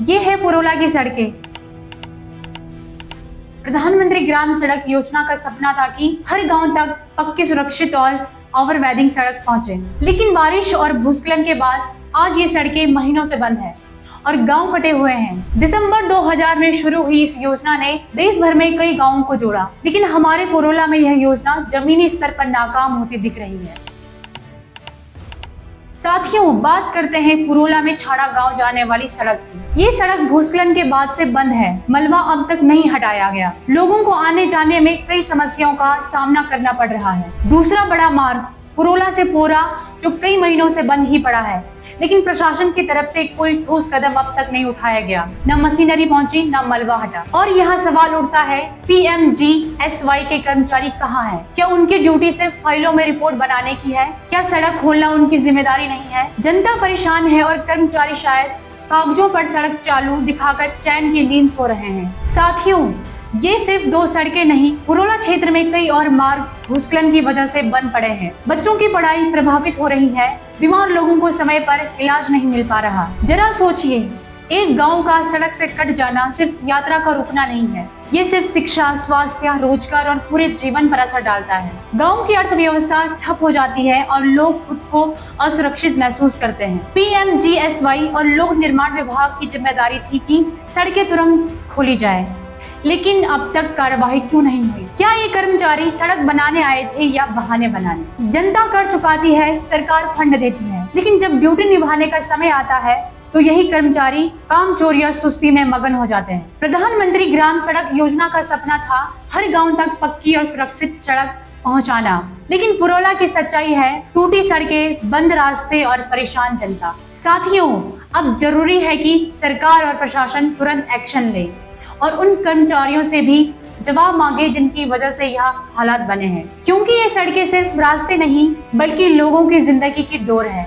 ये है पुरोला की सड़कें। प्रधानमंत्री ग्राम सड़क योजना का सपना था कि हर गांव तक पक्की, सुरक्षित और ओवरवेडिंग सड़क पहुंचे, लेकिन बारिश और भूस्खलन के बाद आज ये सड़कें महीनों से बंद है और गांव कटे हुए हैं। दिसंबर 2000 में शुरू हुई इस योजना ने देश भर में कई गांवों को जोड़ा, लेकिन हमारे पुरोला में यह योजना जमीनी स्तर पर नाकाम होती दिख रही है। साथियों, बात करते हैं पुरोला में छाड़ा गांव जाने वाली सड़क की। ये सड़क भूस्खलन के बाद से बंद है। मलबा अब तक नहीं हटाया गया। लोगों को आने जाने में कई समस्याओं का सामना करना पड़ रहा है। दूसरा बड़ा मार्ग पुरोला से पोरा, जो कई महीनों से बंद ही पड़ा है, लेकिन प्रशासन की तरफ से कोई ठोस कदम अब तक नहीं उठाया गया। न मशीनरी पहुंची, न मलबा हटा। और यहाँ सवाल उठता है, PMGSY के कर्मचारी कहाँ हैं? क्या उनकी ड्यूटी सिर्फ फाइलों में रिपोर्ट बनाने की है? क्या सड़क खोलना उनकी जिम्मेदारी नहीं है? जनता परेशान है और कर्मचारी शायद कागजों पर सड़क चालू दिखाकर चैन की नींद सो रहे हैं। साथियों, ये सिर्फ 2 सड़कें नहीं, पुरोला क्षेत्र में कई और मार्ग भूस्खलन की वजह से बंद पड़े हैं। बच्चों की पढ़ाई प्रभावित हो रही है। बीमार लोगों को समय पर इलाज नहीं मिल पा रहा। जरा सोचिए, एक गांव का सड़क से कट जाना सिर्फ यात्रा का रुकना नहीं है, ये सिर्फ शिक्षा, स्वास्थ्य, रोजगार और पूरे जीवन पर असर डालता है। गांव की अर्थव्यवस्था ठप हो जाती है और लोग खुद को असुरक्षित महसूस करते हैं। PMGSY और लोक निर्माण विभाग की जिम्मेदारी थी कि सड़कें तुरंत खोली जाए, लेकिन अब तक कार्यवाही क्यों नहीं हुई? क्या ये कर्मचारी सड़क बनाने आए थे या बहाने बनाने? जनता कर चुकाती है, सरकार फंड देती है, लेकिन जब ड्यूटी निभाने का समय आता है तो यही कर्मचारी काम चोरी और सुस्ती में मगन हो जाते हैं। प्रधानमंत्री ग्राम सड़क योजना का सपना था हर गांव तक पक्की और सुरक्षित सड़क पहुंचाना, लेकिन पुरोला की सच्चाई है टूटी सड़कें, बंद रास्ते और परेशान जनता। साथियों, अब जरूरी है कि सरकार और प्रशासन तुरंत एक्शन ले और उन कर्मचारियों से भी जवाब मांगे जिनकी वजह से यह हालात बने हैं, क्योंकि ये सड़कें सिर्फ रास्ते नहीं बल्कि लोगों की जिंदगी की डोर है।